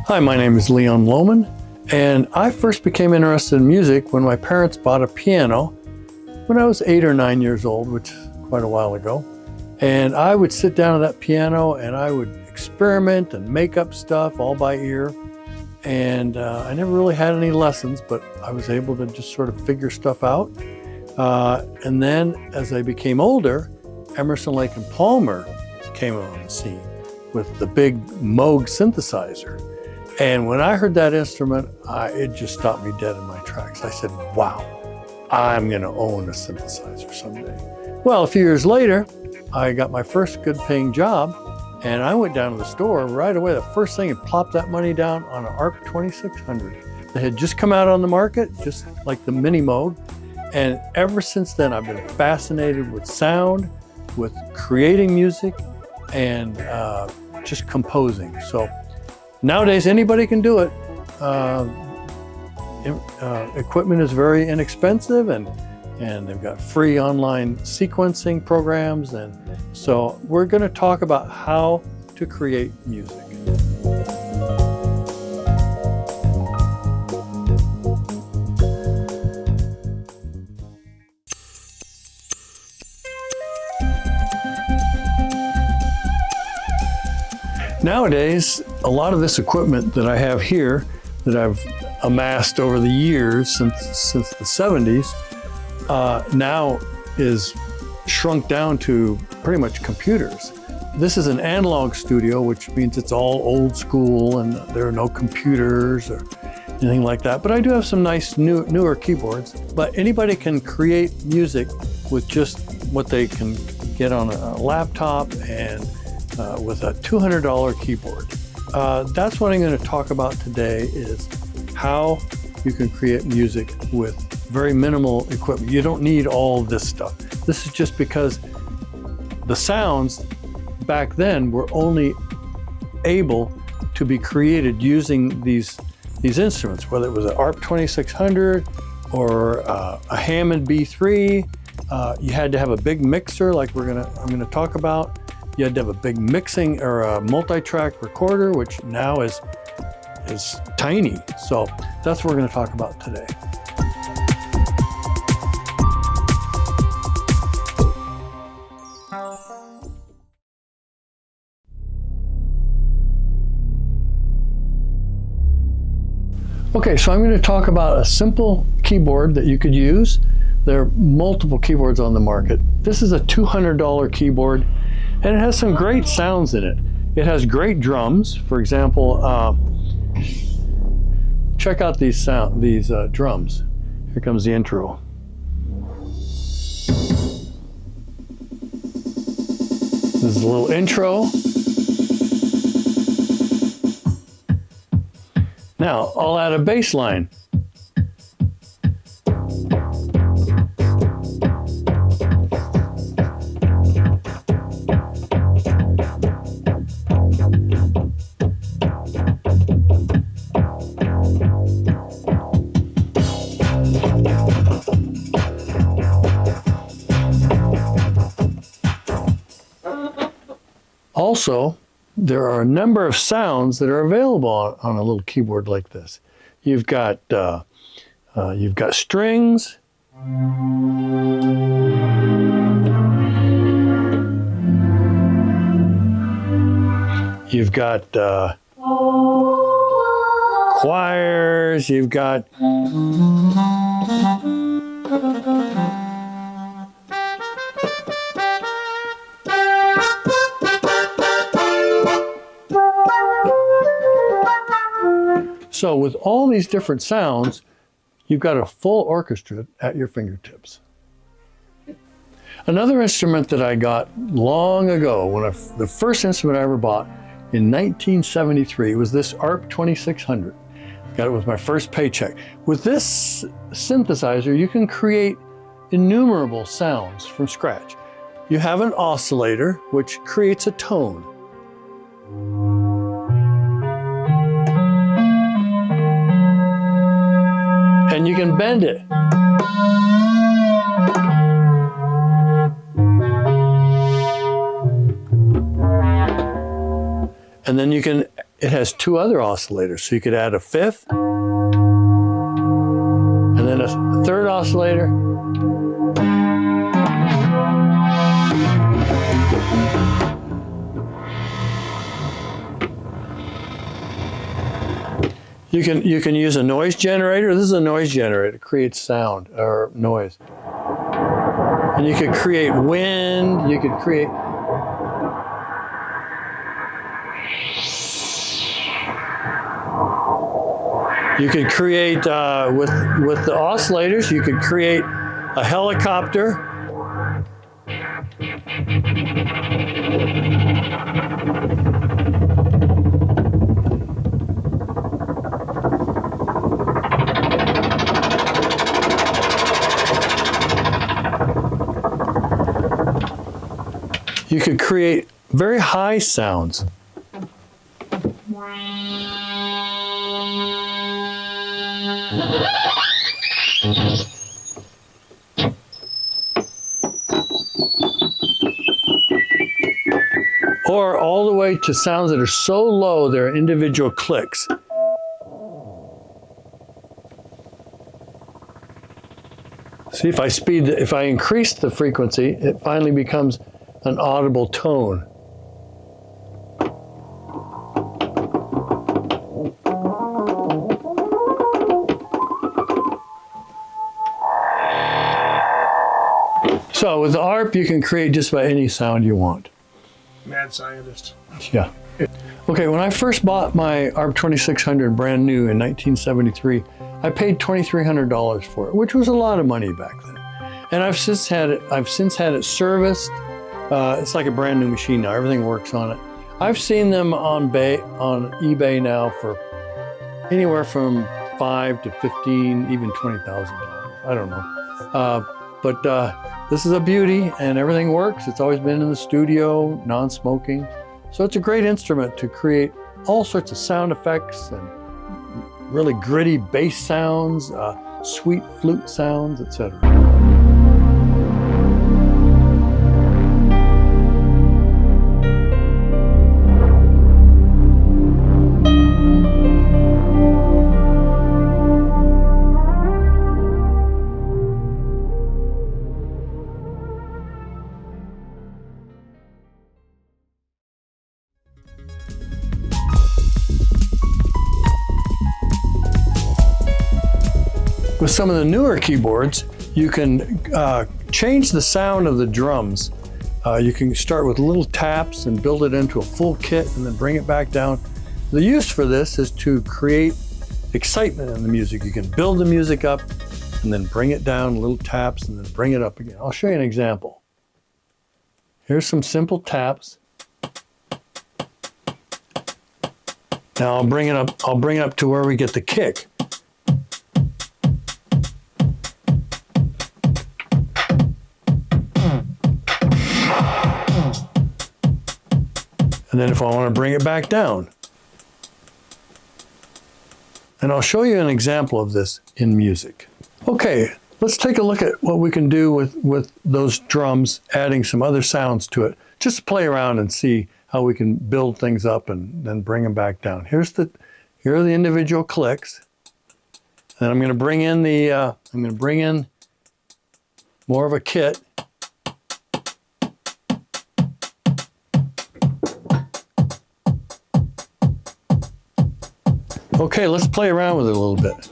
Hi, my name is Leon Lohman, and I first became interested in music when my parents bought a piano when I was 8 or 9 years old, which is quite a while ago. And I would sit down at that piano and I would experiment and make up stuff all by ear. And I never really had any lessons, but I was able to just sort of figure stuff out. And then as I became older, Emerson, Lake and Palmer came on the scene with the big Moog synthesizer. And when I heard that instrument, it just stopped me dead in my tracks. I said, wow, I'm gonna own a synthesizer someday. Well, a few years later, I got my first good paying job, and I went down to the store right away. The first thing, and plopped that money down on an ARP 2600. They had just come out on the market, just like the Mini Moog. And ever since then, I've been fascinated with sound, with creating music, and just composing. So nowadays, anybody can do it. Equipment is very inexpensive, and they've got free online sequencing programs. And so we're going to talk about how to create music. Nowadays, a lot of this equipment that I have here, that I've amassed over the years since the 70s, now is shrunk down to pretty much computers. This is an analog studio, which means it's all old school and there are no computers or anything like that. But I do have some nice newer keyboards. But anybody can create music with just what they can get on a laptop and with a $200 keyboard. That's what I'm going to talk about today, is how you can create music with very minimal equipment. You don't need all this stuff. This is just because the sounds back then were only able to be created using these instruments, whether it was an ARP 2600 or a Hammond B3. You had to have a big mixer, like I'm gonna talk about. You had to have a big mixing or a multi-track recorder, which now is tiny. So that's what we're going to talk about today. Okay, so I'm going to talk about a simple keyboard that you could use. There are multiple keyboards on the market. This is a $200 keyboard, and it has some great sounds in it. It has great drums. For example, check out these drums. Here comes the intro. This is a little intro. Now, I'll add a bass line. Also, there are a number of sounds that are available on a little keyboard like this. You've got strings. You've got choirs. You've got So with all these different sounds, you've got a full orchestra at your fingertips. Another instrument that I got long ago, the first instrument I ever bought in 1973 was this ARP 2600. Got it with my first paycheck. With this synthesizer, you can create innumerable sounds from scratch. You have an oscillator, which creates a tone. And you can bend it. And then you can it has two other oscillators. So you could add a fifth, and then a third oscillator. You can use a noise generator. This is a noise generator. It creates sound or noise. And you could create wind. You could create. You could create with the oscillators. You could create a helicopter. You could create very high sounds. Or all the way to sounds that are so low they're individual clicks. See, if I increase the frequency, it finally becomes an audible tone. So with the ARP, you can create just about any sound you want. Mad scientist. Yeah. Okay, when I first bought my ARP 2600 brand new in 1973, I paid $2,300 for it, which was a lot of money back then. And I've since had it serviced. It's like a brand new machine now. Everything works on it. I've seen them on eBay now for anywhere from $5,000 to $15,000, even $20,000. I don't know. But this is a beauty, and everything works. It's always been in the studio, non-smoking. So it's a great instrument to create all sorts of sound effects and really gritty bass sounds, sweet flute sounds, etc. With some of the newer keyboards, you can change the sound of the drums. You can start with little taps and build it into a full kit and then bring it back down. The use for this is to create excitement in the music. You can build the music up and then bring it down, little taps, and then bring it up again. I'll show you an example. Here's some simple taps. Now I'll bring it up to where we get the kick. And then if I want to bring it back down. And I'll show you an example of this in music. Okay, let's take a look at what we can do with those drums, adding some other sounds to it. Just play around and see how we can build things up and then bring them back down. Here are the individual clicks. And I'm going to bring in more of a kit. Okay, let's play around with it a little bit.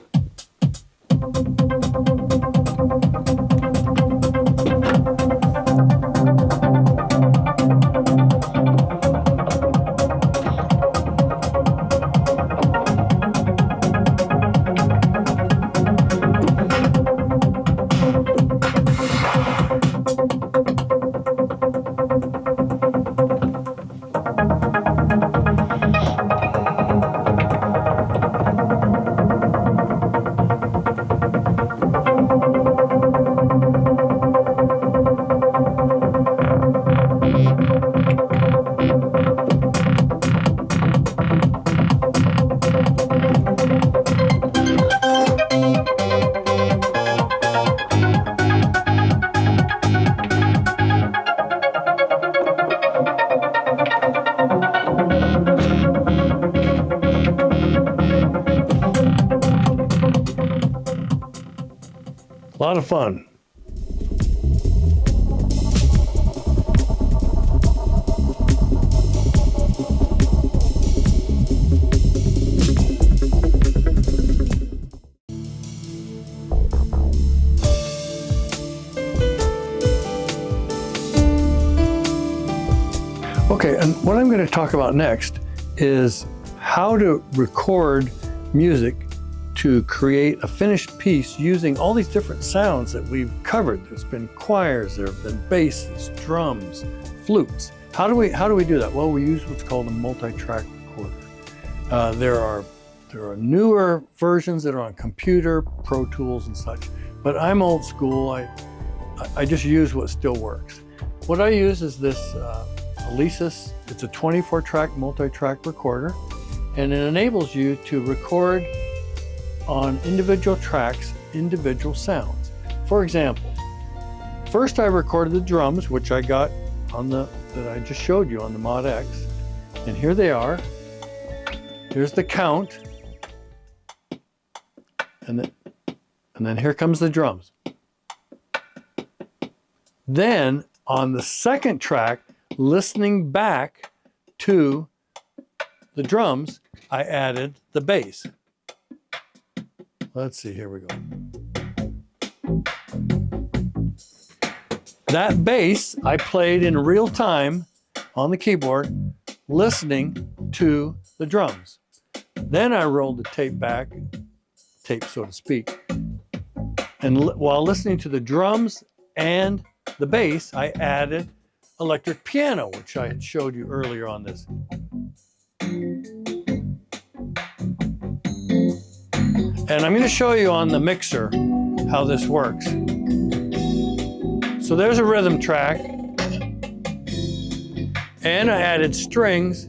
A lot of fun. Okay, and what I'm going to talk about next is how to record music to create a finished piece using all these different sounds that we've covered. There's been choirs, there have been basses, drums, flutes. How do we do that? Well, we use what's called a multi-track recorder. There are newer versions that are on computer, Pro Tools and such, but I'm old school. I just use what still works. What I use is this Alesis. It's a 24-track multi-track recorder, and it enables you to record on individual tracks, individual sounds. For example, first I recorded the drums, which I got on that I just showed you on the Mod X, and here they are. Here's the count, and then here comes the drums. Then on the second track, listening back to the drums, I added the bass. Let's see, here we go. That bass I played in real time on the keyboard, listening to the drums. Then I rolled the tape so to speak, and while listening to the drums and the bass, I added electric piano, which I had showed you earlier on this. And I'm going to show you on the mixer how this works. So there's a rhythm track, and I added strings.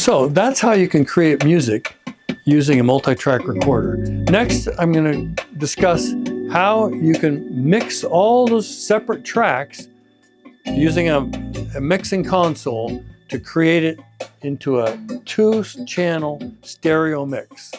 So that's how you can create music using a multi-track recorder. Next, I'm going to discuss how you can mix all those separate tracks using a mixing console to create it into a 2-channel stereo mix.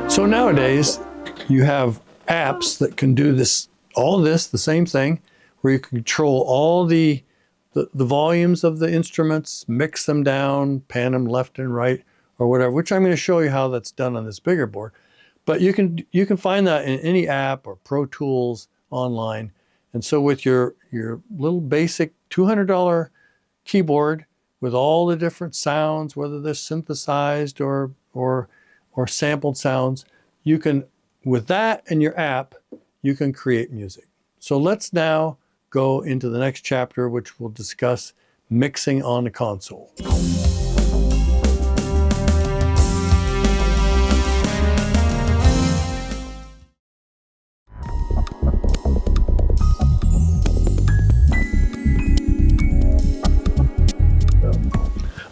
So nowadays, you have apps that can do all this, the same thing, where you can control all the volumes of the instruments, mix them down, pan them left and right, or whatever, which I'm going to show you how that's done on this bigger board. But you can find that in any app or Pro Tools online. And so with your little basic $200 keyboard with all the different sounds, whether they're synthesized or sampled sounds, you can, with that and your app, you can create music. So let's now go into the next chapter, which will discuss mixing on the console.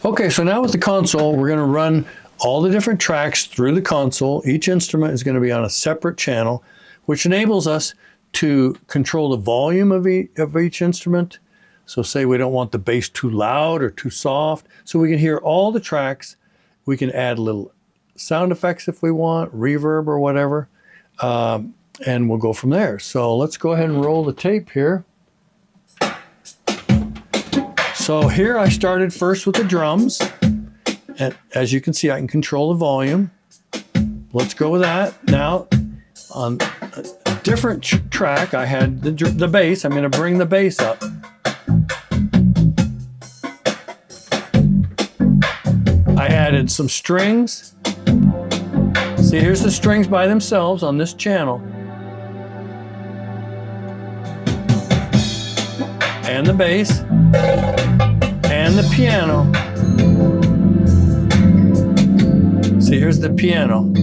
Okay, so now with the console, we're going to run all the different tracks through the console. Each instrument is going to be on a separate channel, which enables us to control the volume of each instrument. So say we don't want the bass too loud or too soft, so we can hear all the tracks. We can add little sound effects if we want, reverb or whatever, and we'll go from there. So let's go ahead and roll the tape here. So here I started first with the drums. And as you can see, I can control the volume. Let's go with that. Now, on a different track, I had the bass. I'm going to bring the bass up. I added some strings. See, here's the strings by themselves on this channel. And the bass. And the piano. See, here's the piano.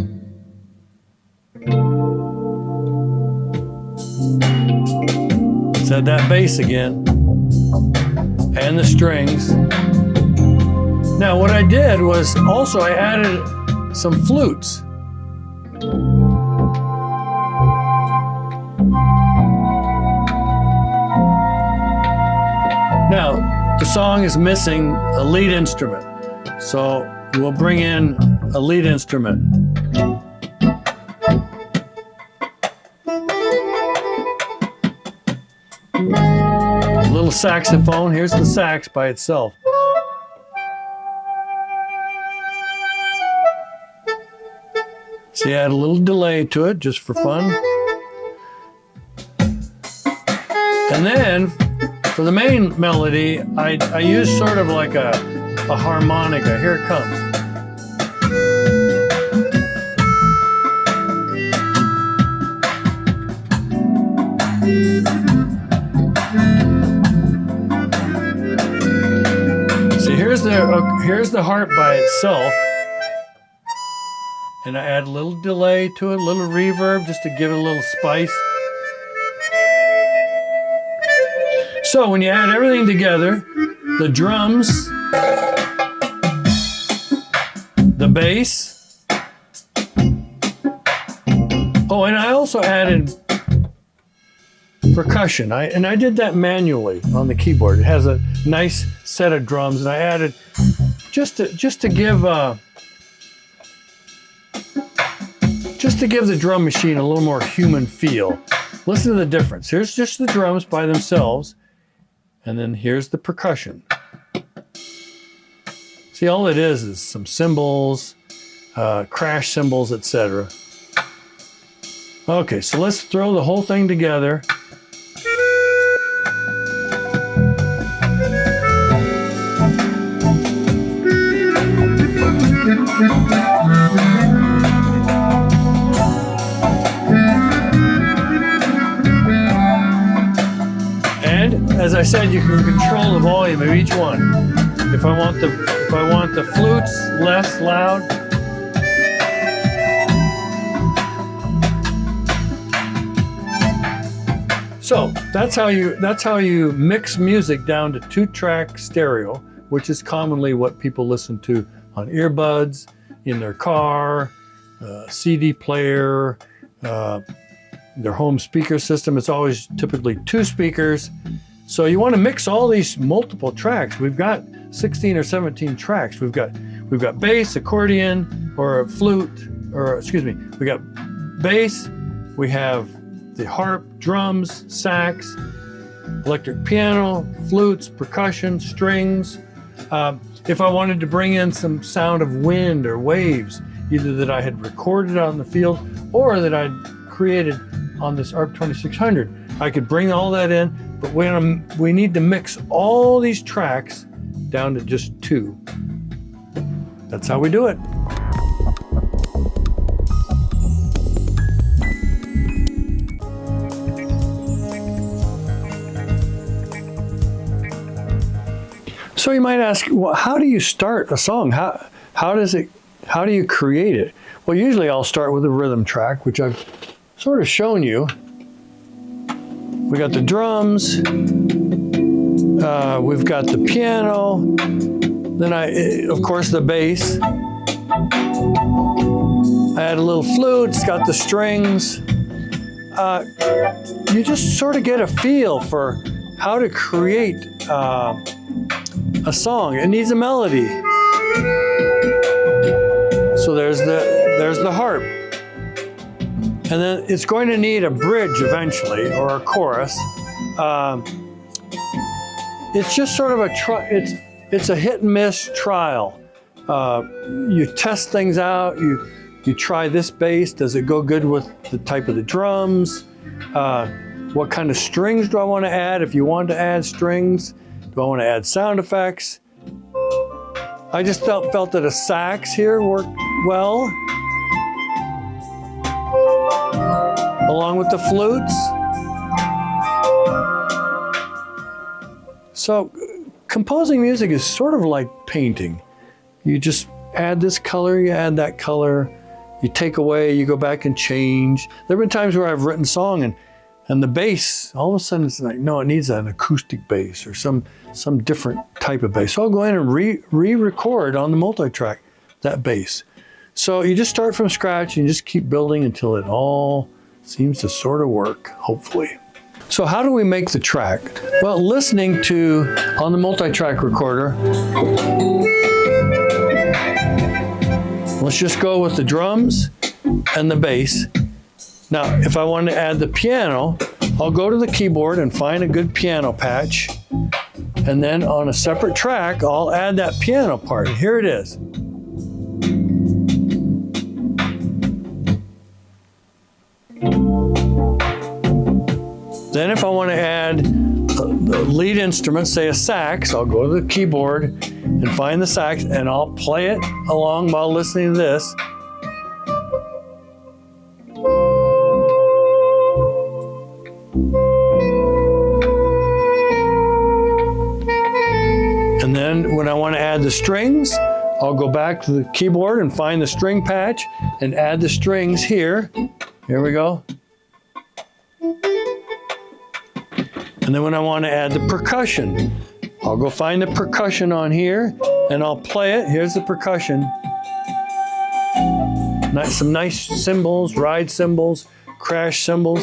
Said that bass again. And the strings. Now what I did was also I added some flutes. Now the song is missing a lead instrument, so we'll bring in a lead instrument. A little saxophone. Here's the sax by itself. See, add a little delay to it just for fun. And then for the main melody, I use sort of like a harmonica. Here it comes. See, here's the harp by itself. And I add a little delay to it, a little reverb just to give it a little spice. So when you add everything together, the drums, the bass, oh, and I also added percussion. I did that manually on the keyboard. It has a nice set of drums, and I added just to give the drum machine a little more human feel. Listen to the difference. Here's just the drums by themselves, and then here's the percussion. See, all it is some cymbals, crash cymbals, etc. Okay, so let's throw the whole thing together. And as I said, you can control the volume of each one. If I want the flutes less loud, so that's how you mix music down to 2-track stereo, which is commonly what people listen to on earbuds, in their car, CD player, their home speaker system. It's always typically 2 speakers. So you want to mix all these multiple tracks. We've got 16 or 17 tracks. We've got bass, accordion, or a flute, or excuse me, we got bass, we have the harp, drums, sax, electric piano, flutes, percussion, strings. If I wanted to bring in some sound of wind or waves, either that I had recorded out in the field or that I'd created on this ARP 2600, I could bring all that in, but we need to mix all these tracks down to just 2. That's how we do it. So you might ask, well, how do you start a song? How do you create it? Well, usually I'll start with a rhythm track, which I've sort of shown you. We got the drums, we've got the piano, then of course the bass. I add a little flute, it's got the strings. You just sort of get a feel for how to create a song. It needs a melody. So there's the harp. And then it's going to need a bridge eventually, or a chorus. It's just sort of it's a hit and miss trial. You test things out, you try this bass, does it go good with the type of the drums? What kind of strings do I want to add? If you want to add strings, do I want to add sound effects? I just felt that a sax here worked well, along with the flutes. So composing music is sort of like painting. You just add this color, you add that color, you take away, you go back and change. There have been times where I've written a song and And the bass, all of a sudden it's like, no, it needs an acoustic bass or some different type of bass. So I'll go in and re-record on the multi-track that bass. So you just start from scratch and you just keep building until it all seems to sort of work, hopefully. So how do we make the track? Well, listening to, on the multi-track recorder, let's just go with the drums and the bass. Now, if I want to add the piano, I'll go to the keyboard and find a good piano patch. And then on a separate track, I'll add that piano part. Here it is. Then if I want to add the lead instrument, say a sax, I'll go to the keyboard and find the sax, and I'll play it along while listening to this. And then when I want to add the strings, I'll go back to the keyboard and find the string patch and add the strings here. Here we go. And then when I want to add the percussion, I'll go find the percussion on here and I'll play it. Here's the percussion. Some nice cymbals, ride cymbals, crash cymbals.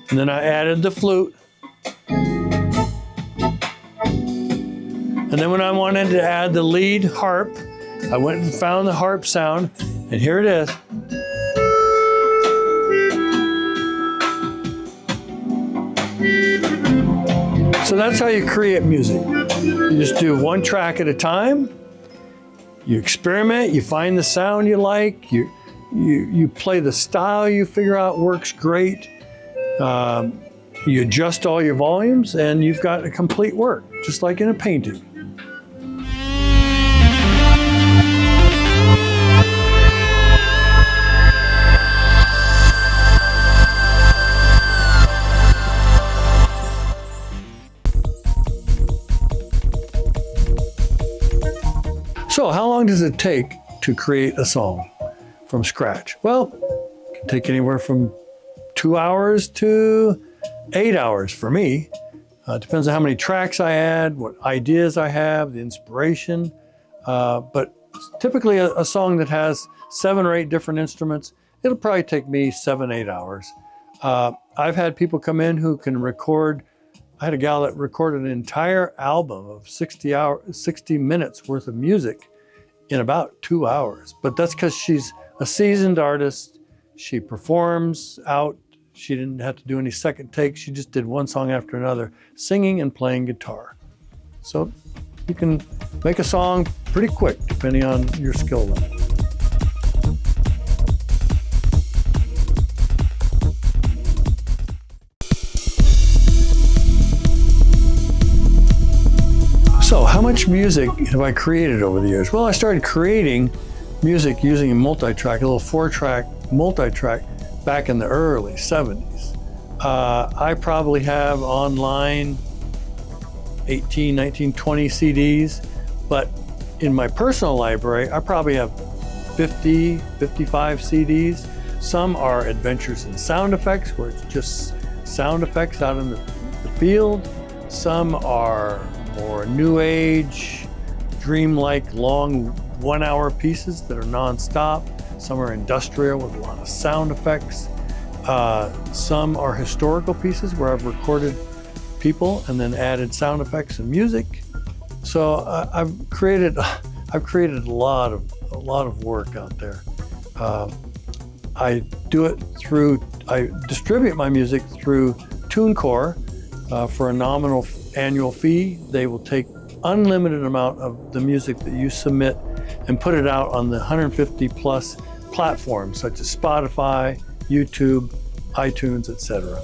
And then I added the flute. And then when I wanted to add the lead harp, I went and found the harp sound, and here it is. So that's how you create music. You just do one track at a time. You experiment, you find the sound you like, you play the style you figure out works great. You adjust all your volumes and you've got a complete work, just like in a painting. So how long does it take to create a song from scratch? Well, it can take anywhere from 2 hours to 8 hours for me. It depends on how many tracks I add, what ideas I have, the inspiration. But typically a song that has 7 or 8 different instruments, it'll probably take me 7, 8 hours. I've had people come in who can record. I had a gal that recorded an entire album of 60 minutes worth of music in about 2 hours. But that's because she's a seasoned artist. She performs out. She didn't have to do any second takes. She just did one song after another, singing and playing guitar. So you can make a song pretty quick, depending on your skill level. So how much music have I created over the years? Well, I started creating music using a multi-track, a little 4-track multi-track back in the early 70s. I probably have online 18, 19, 20 CDs, but in my personal library, I probably have 50, 55 CDs. Some are adventures in sound effects, where it's just sound effects out in the field. Some are more new age, dreamlike, long 1-hour pieces that are non-stop. Some are industrial with a lot of sound effects. Some are historical pieces where I've recorded people and then added sound effects and music. So I've created a lot of work out there. I distribute my music through TuneCore for a nominal annual fee. They will take unlimited amount of the music that you submit and put it out on the 150 plus platforms such as Spotify, YouTube, iTunes, etc.